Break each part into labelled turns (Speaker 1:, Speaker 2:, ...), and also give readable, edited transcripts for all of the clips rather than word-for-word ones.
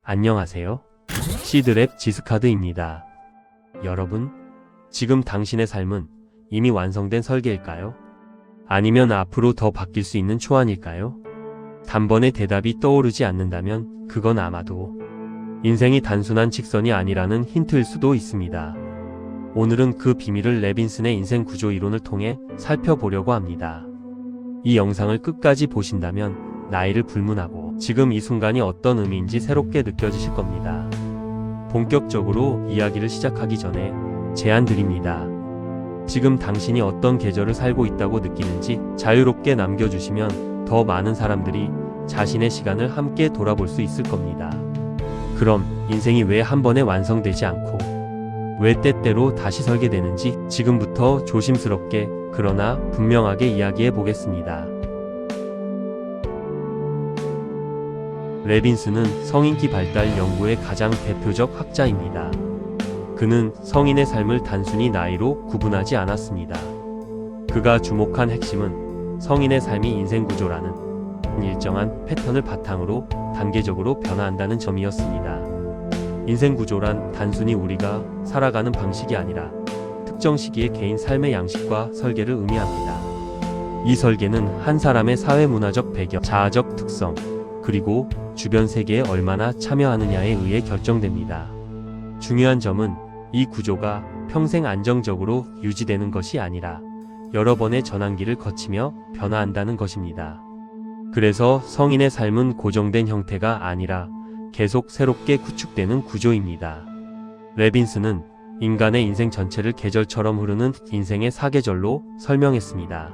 Speaker 1: 안녕하세요. 시드랩 지스카드입니다. 여러분, 지금 당신의 삶은 이미 완성된 설계일까요? 아니면 앞으로 더 바뀔 수 있는 초안일까요? 단번에 대답이 떠오르지 않는다면 그건 아마도 인생이 단순한 직선이 아니라는 힌트일 수도 있습니다. 오늘은 그 비밀을 레빈슨의 인생 구조 이론을 통해 살펴보려고 합니다. 이 영상을 끝까지 보신다면 나이를 불문하고 지금 이 순간이 어떤 의미인지 새롭게 느껴지실 겁니다. 본격적으로 이야기를 시작하기 전에 제안 드립니다. 지금 당신이 어떤 계절을 살고 있다고 느끼는지 자유롭게 남겨주시면 더 많은 사람들이 자신의 시간을 함께 돌아볼 수 있을 겁니다. 그럼 인생이 왜 한 번에 완성되지 않고 왜 때때로 다시 설계되는지 지금부터 조심스럽게 그러나 분명하게 이야기해 보겠습니다. 레빈슨은 성인기 발달 연구의 가장 대표적 학자입니다. 그는 성인의 삶을 단순히 나이로 구분하지 않았습니다. 그가 주목한 핵심은 성인의 삶이 인생 구조라는 일정한 패턴을 바탕으로 단계적으로 변화한다는 점이었습니다. 인생 구조란 단순히 우리가 살아가는 방식이 아니라 특정 시기의 개인 삶의 양식과 설계를 의미합니다. 이 설계는 한 사람의 사회문화적 배경, 자아적 특성, 그리고 주변 세계에 얼마나 참여하느냐에 의해 결정됩니다. 중요한 점은 이 구조가 평생 안정적으로 유지되는 것이 아니라 여러 번의 전환기를 거치며 변화한다는 것입니다. 그래서 성인의 삶은 고정된 형태가 아니라 계속 새롭게 구축되는 구조입니다. 레빈슨은 인간의 인생 전체를 계절처럼 흐르는 인생의 사계절로 설명했습니다.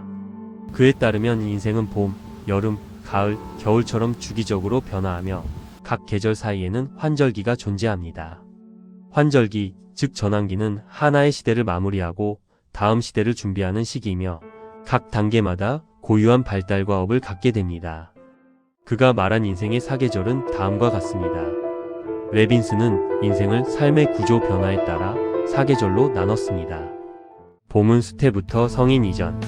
Speaker 1: 그에 따르면 인생은 봄, 여름, 가을, 겨울처럼 주기적으로 변화하며 각 계절 사이에는 환절기가 존재합니다. 환절기, 즉 전환기는 하나의 시대를 마무리하고 다음 시대를 준비하는 시기이며 각 단계마다 고유한 발달과 업을 갖게 됩니다. 그가 말한 인생의 사계절은 다음과 같습니다. 레빈슨은 인생을 삶의 구조 변화에 따라 사계절로 나눴습니다. 봄은 쇠퇴부터 성인 이전,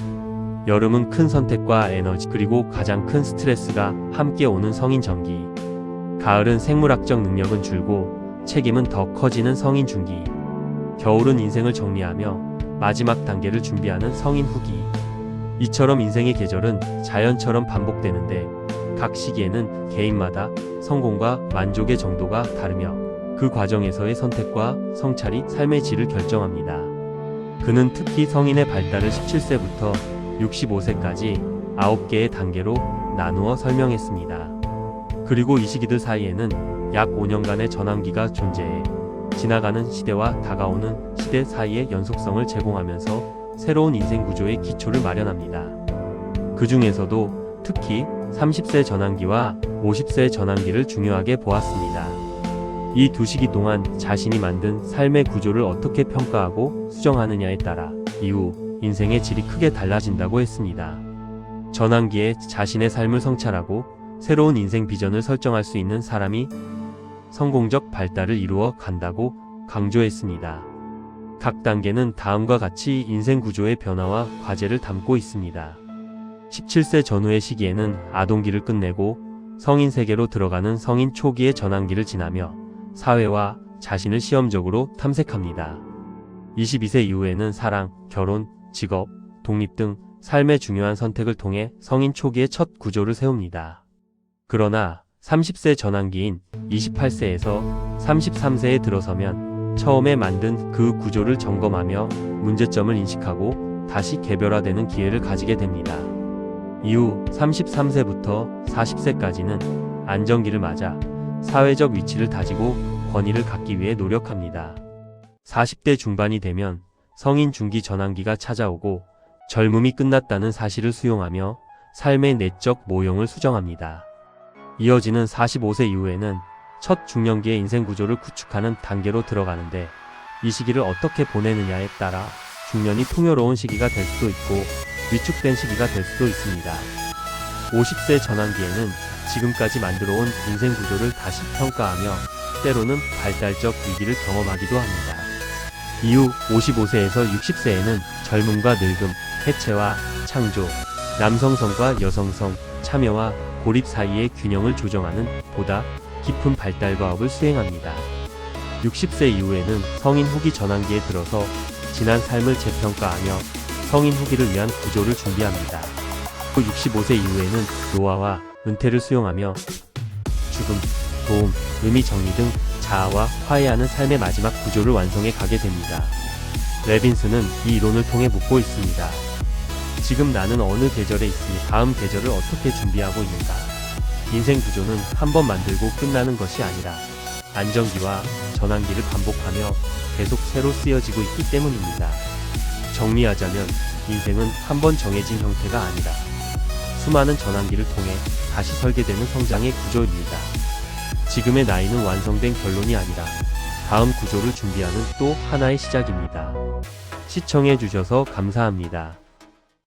Speaker 1: 여름은 큰 선택과 에너지 그리고 가장 큰 스트레스가 함께 오는 성인 전기, 가을은 생물학적 능력은 줄고 책임은 더 커지는 성인 중기, 겨울은 인생을 정리하며 마지막 단계를 준비하는 성인 후기. 이처럼 인생의 계절은 자연처럼 반복되는데 각 시기에는 개인마다 성공과 만족의 정도가 다르며 그 과정에서의 선택과 성찰이 삶의 질을 결정합니다. 그는 특히 성인의 발달을 17세부터 65세까지 9개의 단계로 나누어 설명했습니다. 그리고 이 시기들 사이에는 약 5년간의 전환기가 존재해 지나가는 시대와 다가오는 시대 사이의 연속성을 제공하면서 새로운 인생 구조의 기초를 마련합니다. 그 중에서도 특히 30세 전환기와 50세 전환기를 중요하게 보았습니다. 이 두 시기 동안 자신이 만든 삶의 구조를 어떻게 평가하고 수정하느냐에 따라 이후 인생의 질이 크게 달라진다고 했습니다. 전환기에 자신의 삶을 성찰하고 새로운 인생 비전을 설정할 수 있는 사람이 성공적 발달을 이루어 간다고 강조했습니다. 각 단계는 다음과 같이 인생 구조의 변화와 과제를 담고 있습니다. 17세 전후의 시기에는 아동기를 끝내고 성인 세계로 들어가는 성인 초기의 전환기를 지나며 사회와 자신을 시험적으로 탐색합니다. 22세 이후에는 사랑, 결혼, 직업, 독립 등 삶의 중요한 선택을 통해 성인 초기의 첫 구조를 세웁니다. 그러나 30세 전환기인 28세에서 33세에 들어서면 처음에 만든 그 구조를 점검하며 문제점을 인식하고 다시 개별화되는 기회를 가지게 됩니다. 이후 33세부터 40세까지는 안정기를 맞아 사회적 위치를 다지고 권위를 갖기 위해 노력합니다. 40대 중반이 되면 성인 중기 전환기가 찾아오고 젊음이 끝났다는 사실을 수용하며 삶의 내적 모형을 수정합니다. 이어지는 45세 이후에는 첫 중년기의 인생 구조를 구축하는 단계로 들어가는데 이 시기를 어떻게 보내느냐에 따라 중년이 풍요로운 시기가 될 수도 있고 위축된 시기가 될 수도 있습니다. 50세 전환기에는 지금까지 만들어온 인생 구조를 다시 평가하며 때로는 발달적 위기를 경험하기도 합니다. 이후 55세에서 60세에는 젊음과 늙음, 해체와 창조, 남성성과 여성성, 참여와 고립 사이의 균형을 조정하는 보다 깊은 발달 과업을 수행합니다. 60세 이후에는 성인 후기 전환기에 들어서 지난 삶을 재평가하며 성인 후기를 위한 구조를 준비합니다. 65세 이후에는 노화와 은퇴를 수용하며 죽음, 도움, 의미 정리 등 자아와 화해하는 삶의 마지막 구조를 완성해 가게 됩니다. 레빈스는 이 이론을 통해 묻고 있습니다. 지금 나는 어느 계절에 있으니 다음 계절을 어떻게 준비하고 있는가? 인생 구조는 한 번 만들고 끝나는 것이 아니라 안정기와 전환기를 반복하며 계속 새로 쓰여지고 있기 때문입니다. 정리하자면 인생은 한 번 정해진 형태가 아니라 수많은 전환기를 통해 다시 설계되는 성장의 구조입니다. 지금의 나이는 완성된 결론이 아니라 다음 구조를 준비하는 또 하나의 시작입니다. 시청해주셔서 감사합니다.